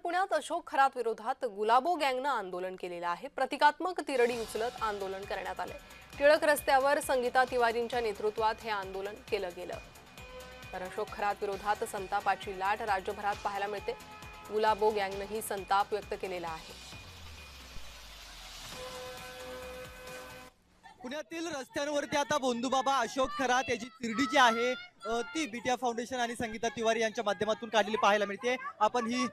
पुण्यात अशोक खरात विरोधात गुलाबो गँगनं आंदोलन केलेलं आहे। प्रतिकात्मक तिरडी उचलत आंदोलन करण्यात आले। टिळक रस्त्यावर संगीता तिवारींच्या नेतृत्वात हे आंदोलन केलं गेलं। तर अशोक खरात विरोधात संतापाची लाट राज्यभरात पाहायला मिळते। गुलाबो गँगनंही संताप व्यक्त केलेला आहे। पुण्यातील रस्त्यांवरती आता बोंधूबाबा अशोक खरात याची तिरडी जी आहे ती बीटीआ फाउंडेशन आणि संगीता तिवारी यांच्या माध्यमातून काढलेली पाहायला मिळते। आपण ही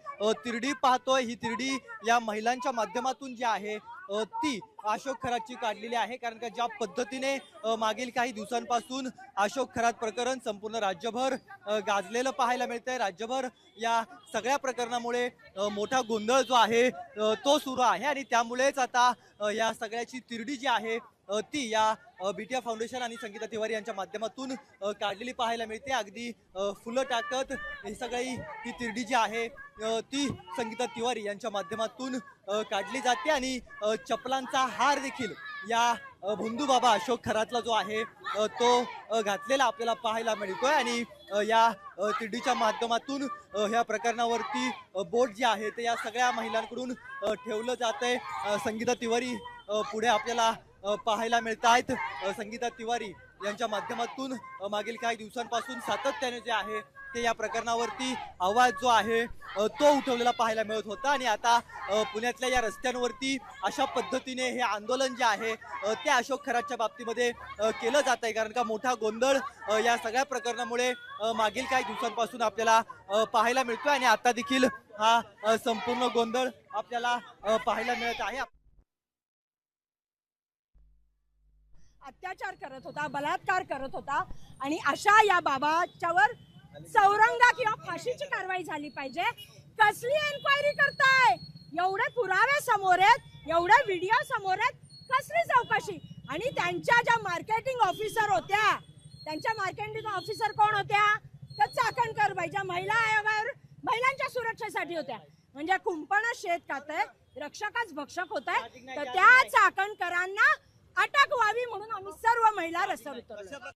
तिरडी पाहतोय। ही तिरडी या महिलांच्या माध्यमातून जी आहे ती अशोक खरातची काढलेली आहे। कारण का ज्या पद्धतीने मागील काही दिवसांपासून अशोक खरात प्रकरण संपूर्ण राज्यभर गाजलेलं पाहायला मिळतंय। राज्यभर या सगळ्या प्रकरणामुळे मोठा गोंधळ जो आहे तो सुरू आहे आणि त्यामुळेच आता या सगळ्याची तिरडी जी आहे ती या बीटीआ फाउंडेशन आणि संगीता तिवारी यांच्या माध्यमातून काढलेली पाहायला मिळते। अगदी फुलं टाकत ही सगळी ही तिरडी जी आहे ती संगीता तिवारी यांच्या माध्यमातून काढली जाते आणि चपलांचा हार देखील या बोंधूबाबा अशोक खरातला जो आहे तो घातलेला आपल्याला पाहायला मिळतोय आणि या तिरडीच्या माध्यमातून ह्या प्रकरणावरती बोट जी आहे ते या सगळ्या महिलांकडून ठेवलं जातंय। संगीता तिवारी पुढे आपल्याला पाहायला मिळत आहेत। संगीता तिवारी यांच्या माध्यमातून मागील काही दिवसांपासून सातत्याने जे आहे ते या प्रकरणावरती आवाज जो आहे तो उठवलेला पाहायला मिळत होता आणि आता पुण्यातल्या या रस्त्यांवरती अशा पद्धतीने हे आंदोलन जे आहे ते अशोक खरातच्या बाबतीमध्ये केलं जात आहे। कारण का मोठा गोंधळ या सगळ्या प्रकरणामुळे मागील काही दिवसांपासून आपल्याला पाहायला मिळतोय आणि आता देखील हा संपूर्ण गोंधळ आपल्याला पाहायला मिळत आहे। अत्याचार करत होता, बलात्कार करत होता आणि अशा या बाबाच्यावर चौरंगा किंवा फाशीची कारवाई झाली पाहिजे। कसली एन्क्वायरी करताय? एवढे पुरावे समोर आहेत, एवढे व्हिडिओ समोर आहेत, कसली चौकशी? आणि त्यांच्या ज्या मार्केटिंग ऑफिसर होत्या, त्यांच्या मार्केटिंग ऑफिसर कोण होत्या? तर चाकणकर बाई, ज्या महिला आयोगावर महिलांच्या सुरक्षेसाठी होत्या। म्हणजे कुंपण शेत खाते, रक्षकच भक्षक होत आहे। तर त्या चाकणकरांना अटक व्हावी म्हणून आम्ही सर्व महिला रस्त्यावर उतरलो।